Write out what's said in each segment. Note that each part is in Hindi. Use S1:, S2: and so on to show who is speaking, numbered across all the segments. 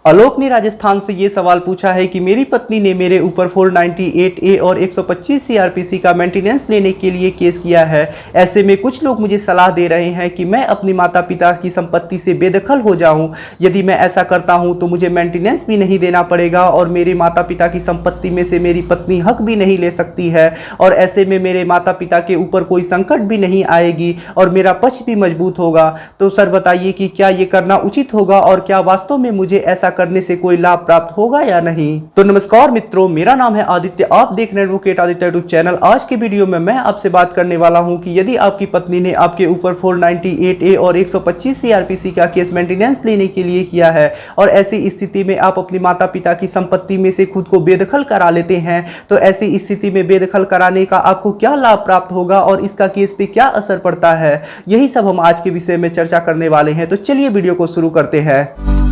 S1: आलोक ने राजस्थान से ये सवाल पूछा है कि मेरी पत्नी ने मेरे ऊपर 498A और 125 सीआरपीसी का मेंटेनेंस लेने के लिए केस किया है। ऐसे में कुछ लोग मुझे सलाह दे रहे हैं कि मैं अपनी माता पिता की संपत्ति से बेदखल हो जाऊं। यदि मैं ऐसा करता हूं तो मुझे मेंटेनेंस भी नहीं देना पड़ेगा और मेरे माता पिता की संपत्ति में से मेरी पत्नी हक भी नहीं ले सकती है और ऐसे में मेरे माता पिता के ऊपर कोई संकट भी नहीं आएगी और मेरा पक्ष भी मजबूत होगा। तो सर बताइए कि क्या ये करना उचित होगा और क्या वास्तव में मुझे ऐसा करने से कोई लाभ प्राप्त होगा या नहीं। तो नमस्कार मित्रों, मेरा नाम है आदित्य, आप देख रहे हैं एडवोकेट आदित्य यूट्यूब चैनल। आज के वीडियो में मैं आपसे बात करने वाला हूं कि यदि आपकी पत्नी ने आपके ऊपर 498A और 125 सीआरपीसी का केस मेंटेनेंस लेने के लिए किया है और ऐसी स्थिति में आप अपनी माता पिता की संपत्ति में से खुद को बेदखल करा लेते हैं, तो ऐसी स्थिति में बेदखल कराने का आपको क्या लाभ प्राप्त होगा और इसका केस पे क्या असर पड़ता है, यही सब हम आज के विषय में चर्चा करने वाले हैं। तो चलिए वीडियो को शुरू करते हैं।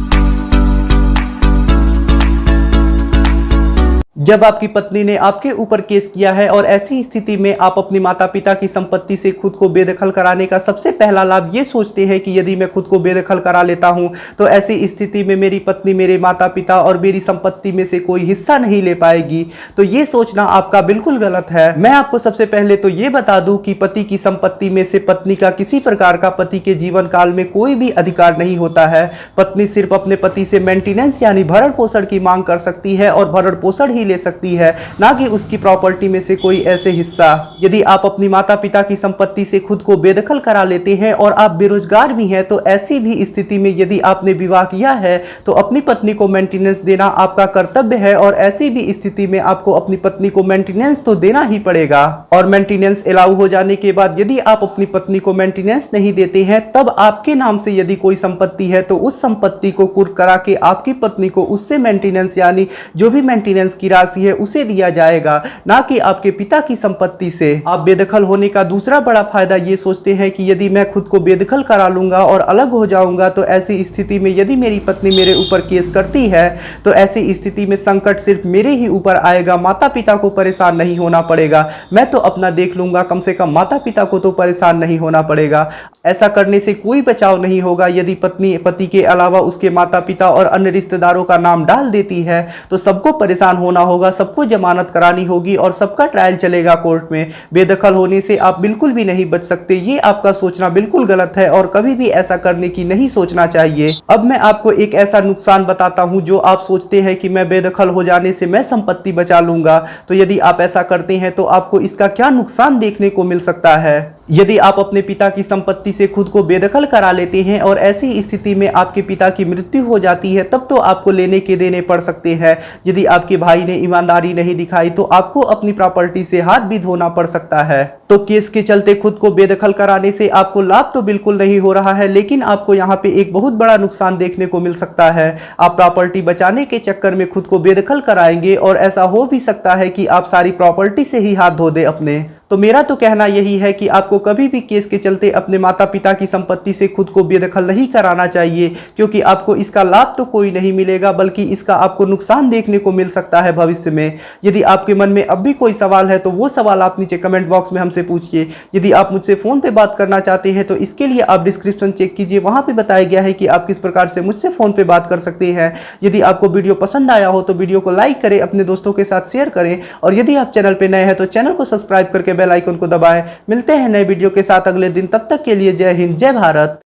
S1: जब आपकी पत्नी ने आपके ऊपर केस किया है और ऐसी स्थिति में आप अपनी माता पिता की संपत्ति से खुद को बेदखल कराने का सबसे पहला लाभ ये सोचते हैं कि यदि मैं खुद को बेदखल करा लेता हूं तो ऐसी स्थिति में मेरी पत्नी मेरे माता पिता और मेरी संपत्ति में से कोई हिस्सा नहीं ले पाएगी। तो ये सोचना आपका बिल्कुल गलत है। मैं आपको सबसे पहले तो ये बता दूं कि पति की संपत्ति में से पत्नी का किसी प्रकार का पति के जीवन काल में कोई भी अधिकार नहीं होता है। पत्नी सिर्फ अपने पति से मेंटेनेंस यानी भरण पोषण की मांग कर सकती है और भरण पोषण ही ले सकती है, ना कि उसकी प्रॉपर्टी में से कोई ऐसे हिस्सा। यदि आप अपनी माता पिता की संपत्ति से खुद को बेदखल करा लेते हैं और आप बेरोजगार भी हैं, तो ऐसी भी स्थिति में यदि आपने विवाह किया है तो अपनी पत्नी को मेंटेनेंस देना आपका कर्तव्य है और ऐसी भी स्थिति में आपको अपनी पत्नी को मेंटेनेंस तो देना ही पड़ेगा। और मेंटेनेंस अलाउ हो जाने के बाद यदि आप अपनी पत्नी को मेंटेनेंस नहीं देते हैं, तब आपके नाम से यदि कोई संपत्ति है तो उस संपत्ति को कुर्क करा के आपकी पत्नी को उससे मेंटेनेंस यानी जो भी मेंटेनेंस की राशि है उसे दिया जाएगा, ना कि आपके पिता की संपत्ति से। आप बेदखल होने का दूसरा बड़ा फायदा ये सोचते हैं कि यदि मैं खुद को बेदखल करा लूंगा और अलग हो जाऊंगा तो ऐसी स्थिति में यदि मेरी पत्नी मेरे ऊपर केस करती है तो ऐसी स्थिति में संकट सिर्फ मेरे ही ऊपर आएगा, माता पिता को परेशान नहीं होना पड़ेगा। मैं तो अपना देख लूंगा, कम से कम माता पिता को तो परेशान नहीं होना पड़ेगा। ऐसा करने से कोई बचाव नहीं होगा। यदि पत्नी पति के अलावा उसके माता पिता और अन्य रिश्तेदारों का नाम डाल देती है तो सबको परेशान होना होगा, सबको जमानत करानी होगी और सबका ट्रायल चलेगा कोर्ट में। बेदखल होने से आप बिल्कुल भी नहीं बच सकते। ये आपका सोचना बिल्कुल गलत है और कभी भी ऐसा करने की नहीं सोचना चाहिए। अब मैं आपको एक ऐसा नुकसान बताता हूं जो आप सोचते हैं कि मैं बेदखल हो जाने से मैं संपत्ति बचा लूंगा। तो यदि आप ऐसा करते हैं तो आपको इसका क्या नुकसान देखने को मिल सकता है। यदि आप अपने पिता की संपत्ति से खुद को बेदखल करा लेते हैं और ऐसी स्थिति में आपके पिता की मृत्यु हो जाती है, तब तो आपको लेने के देने पड़ सकते हैं। यदि आपके भाई ने ईमानदारी नहीं दिखाई तो आपको अपनी प्रॉपर्टी से हाथ भी धोना पड़ सकता है। तो केस के चलते खुद को बेदखल कराने से आपको लाभ तो बिल्कुल नहीं हो रहा है, लेकिन आपको यहाँ पे एक बहुत बड़ा नुकसान देखने को मिल सकता है। आप प्रॉपर्टी बचाने के चक्कर में खुद को बेदखल कराएंगे और ऐसा हो भी सकता है कि आप सारी प्रॉपर्टी से ही हाथ धो दे अपने। तो मेरा तो कहना यही है कि आपको कभी भी केस के चलते अपने माता पिता की संपत्ति से खुद को बेदखल नहीं कराना चाहिए, क्योंकि आपको इसका लाभ तो कोई नहीं मिलेगा, बल्कि इसका आपको नुकसान देखने को मिल सकता है भविष्य में। यदि आपके मन में अब भी कोई सवाल है तो वो सवाल आप नीचे कमेंट बॉक्स में हमसे पूछिए। यदि आप मुझसे फोन पे बात करना चाहते हैं तो इसके लिए आप डिस्क्रिप्शन चेक कीजिए, वहां पे बताया गया है कि आप किस प्रकार से मुझसे फोन पे बात कर सकते हैं। यदि आपको वीडियो पसंद आया हो तो वीडियो को लाइक करें, अपने दोस्तों के साथ शेयर करें और यदि आप चैनल पे नए हैं तो चैनल को सब्सक्राइब करके बेल आइकन को दबाएं। मिलते हैं नए वीडियो के साथ अगले दिन, तब तक के लिए जय हिंद, जय भारत।